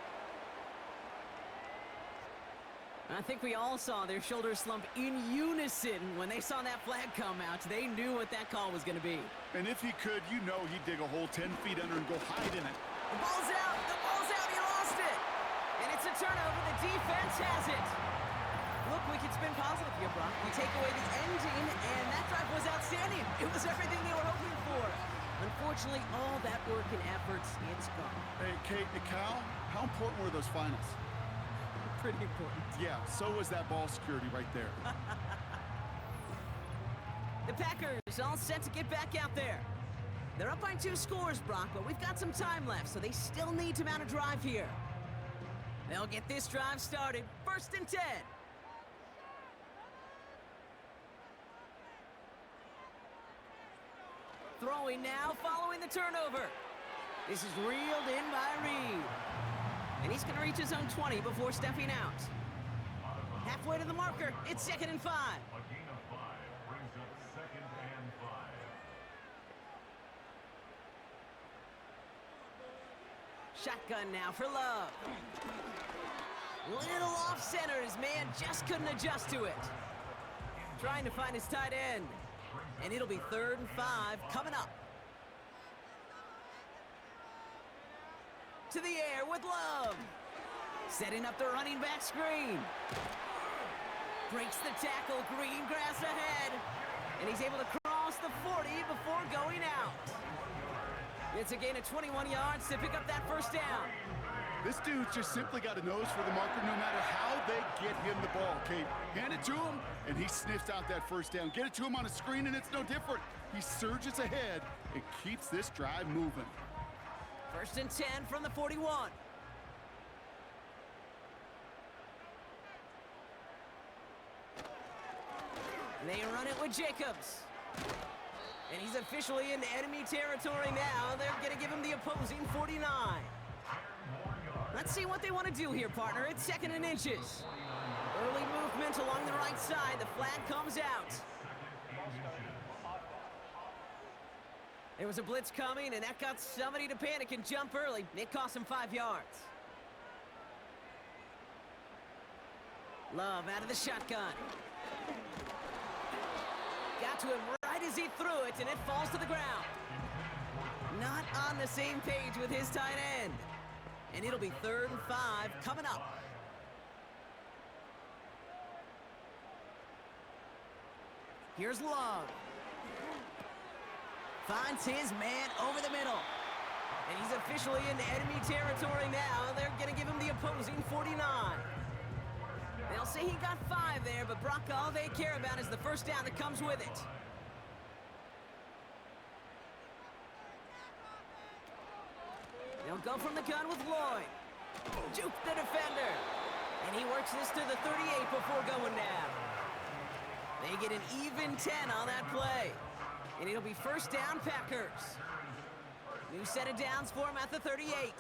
I think we all saw their shoulders slump in unison when they saw that flag come out. They knew what that call was going to be. And if he could, you know he'd dig a hole 10 feet under and go hide in it. The ball's out. The ball's out. He lost it. And it's a turnover. The defense has it. Look, we can spin positive here, Brock. You take away the ending, and that drive was outstanding. It was everything they were hoping for. Unfortunately, all that work and efforts, it's gone. Hey, Kate and Cal, how important were those finals? Pretty important. Yeah, so was that ball security right there. The Packers all set to get back out there. They're up by 2 scores, Brock, but we've got some time left, so they still need to mount a drive here. They'll get this drive started. 1st and 10. Throwing now, following the turnover. This is reeled in by Reed. And he's going to reach his own 20 before stepping out. Halfway to the marker, it's 2nd and 5. A gain of 5 brings up 2nd and 5. Shotgun now for Love. Little off center, his man just couldn't adjust to it. Trying to find his tight end. And it'll be 3rd and 5 coming up. To the air with Love. Setting up the running back screen. Breaks the tackle, green grass ahead. And he's able to cross the 40 before going out. It's a gain of 21 yards to pick up that 1st down. This dude's just simply got a nose for the marker no matter how they get him the ball, Kate. Hand it to him, and he sniffs out that 1st down. Get it to him on a screen, and it's no different. He surges ahead and keeps this drive moving. 1st and 10 from the 41. They run it with Jacobs. And he's officially in enemy territory now. They're going to give him the opposing 49. Let's see what they want to do here, partner. It's 2nd and inches. Early movement along the right side. The flag comes out. There was a blitz coming, and that got somebody to panic and jump early. It cost him 5 yards. Love out of the shotgun. Got to him right as he threw it, and it falls to the ground. Not on the same page with his tight end. And it'll be 3rd and 5 coming up. Here's Love. Finds his man over the middle. And he's officially in enemy territory now. They're going to give him the opposing 49. They'll say he got 5 there, but Brock, all they care about is the first down that comes with it. They'll go from the gun with Lloyd. Juke the defender. And he works this to the 38 before going down. They get an even 10 on that play. And it'll be first down Packers. New set of downs for him at the 38.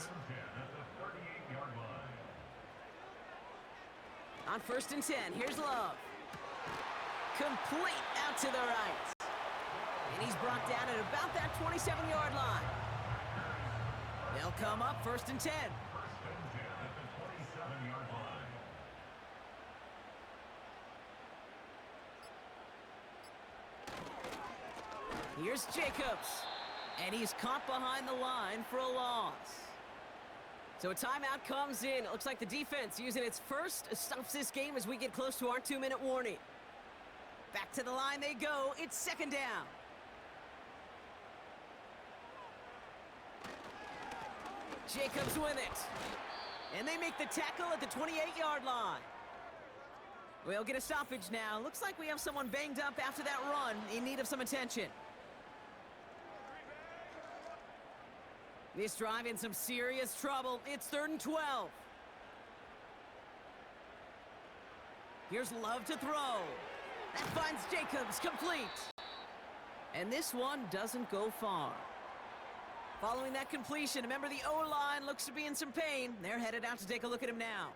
On 1st and 10, here's Love. Complete out to the right. And he's brought down at about that 27-yard line. They'll come up 1st and 10. Here's Jacobs. And he's caught behind the line for a loss. So a timeout comes in. It looks like the defense using its first stops this game as we get close to our 2-minute warning. Back to the line they go. It's second down. Jacobs with it. And they make the tackle at the 28-yard line. We'll get a stoppage now. Looks like we have someone banged up after that run in need of some attention. This drive in some serious trouble. It's 3rd and 12. Here's Love to throw. That finds Jacobs complete. And this one doesn't go far. Following that completion, remember the O-line looks to be in some pain. They're headed out to take a look at him now.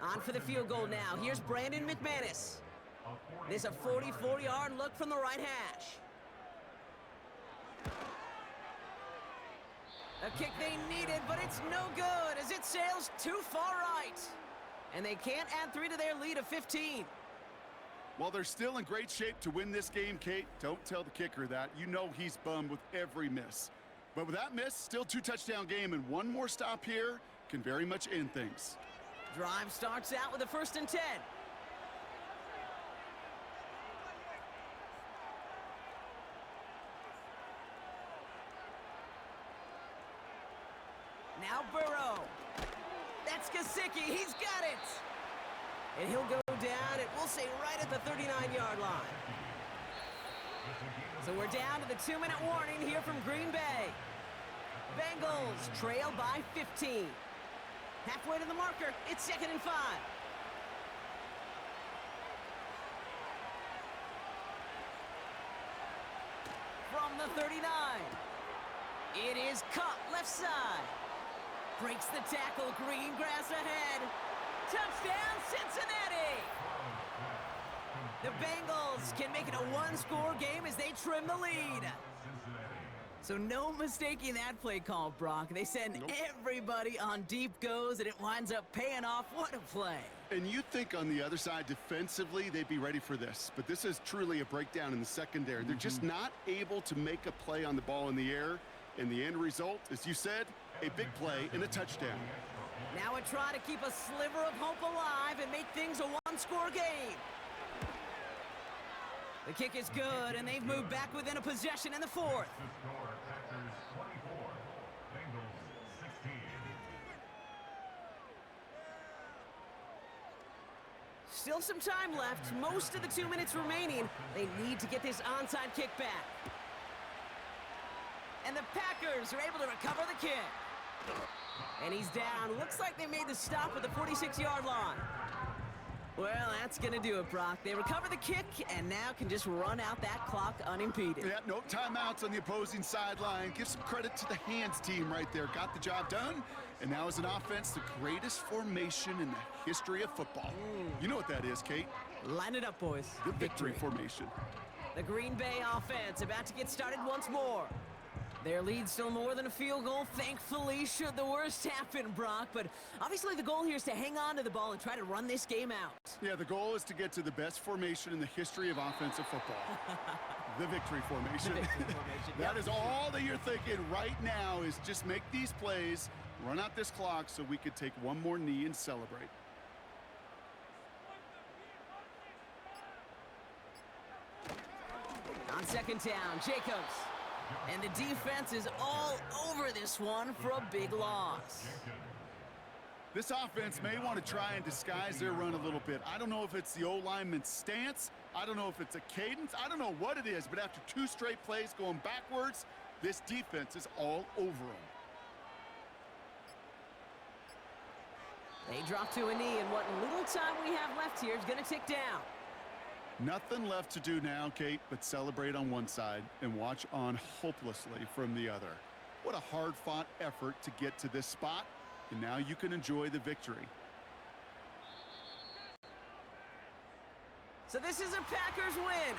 On for the field goal now. Here's Brandon McManus. This a 44-yard look from the right hash. A kick they needed, but it's no good as it sails too far right. And they can't add 3 to their lead of 15. Well, they're still in great shape to win this game, Kate. Don't tell the kicker that. You know he's bummed with every miss. But with that miss, still 2-touchdown game, and one more stop here can very much end things. Drive starts out with a 1st and 10. Now Burrow. That's Gesicki. He's got it. And he'll go down, and we'll say right at the 39-yard line. So we're down to the 2-minute warning here from Green Bay. Bengals trail by 15. Halfway to the marker. It's 2nd and 5. From the 39. It is caught left side. Breaks the tackle, green grass ahead. Touchdown, Cincinnati! The Bengals can make it a 1-score game as they trim the lead. So no mistaking that play call, Brock. They send everybody on deep goes, and it winds up paying off. What a play. And you'd think on the other side, defensively, they'd be ready for this. But this is truly a breakdown in the secondary. They're just not able to make a play on the ball in the air. And the end result, as you said, a big play and a touchdown. Now a try to keep a sliver of hope alive and make things a 1-score game. The kick is good, and they've moved back within a possession in the 4th. Still some time left, most of the 2 minutes remaining. They need to get this onside kick back. And the Packers are able to recover the kick. And he's down. Looks like they made the stop at the 46-yard line. Well, that's going to do it, Brock. They recover the kick and now can just run out that clock unimpeded. Yeah, no timeouts on the opposing sideline. Give some credit to the hands team right there. Got the job done. And now as an offense, the greatest formation in the history of football. You know what that is, Kate? Line it up, boys. The victory formation. The Green Bay offense about to get started once more. Their lead still more than a field goal, thankfully, should the worst happen, Brock. But obviously the goal here is to hang on to the ball and try to run this game out. Yeah, the goal is to get to the best formation in the history of offensive football. The victory formation. The victory formation. That is all that you're thinking right now is just make these plays, run out this clock so we could take one more knee and celebrate. second down. Jacobs. And the defense is all over this one for a big loss. This offense may want to try and disguise their run a little bit. I don't know if it's the O-lineman's stance. I don't know if it's a cadence. I don't know what it is, but after 2 straight plays going backwards, this defense is all over them. They drop to a knee, and what little time we have left here is going to tick down. Nothing left to do now, Kate, but celebrate on one side and watch on hopelessly from the other. What a hard-fought effort to get to this spot, and now you can enjoy the victory. So this is a Packers win.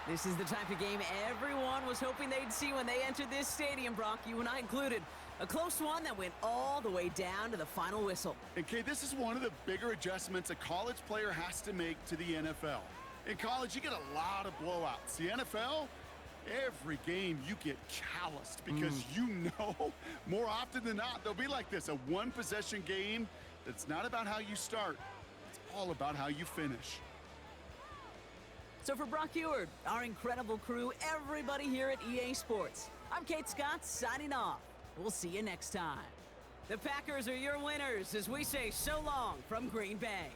This is the type of game everyone was hoping they'd see when they entered this stadium, Brock, you and I included. A close one that went all the way down to the final whistle. And Kate, this is one of the bigger adjustments a college player has to make to the NFL. In college, you get a lot of blowouts. The NFL, every game you get calloused because you know more often than not they'll be like this, a one-possession game that's not about how you start. It's all about how you finish. So for Brock Eward, our incredible crew, everybody here at EA Sports, I'm Kate Scott signing off. We'll see you next time. The Packers are your winners as we say so long from Green Bay.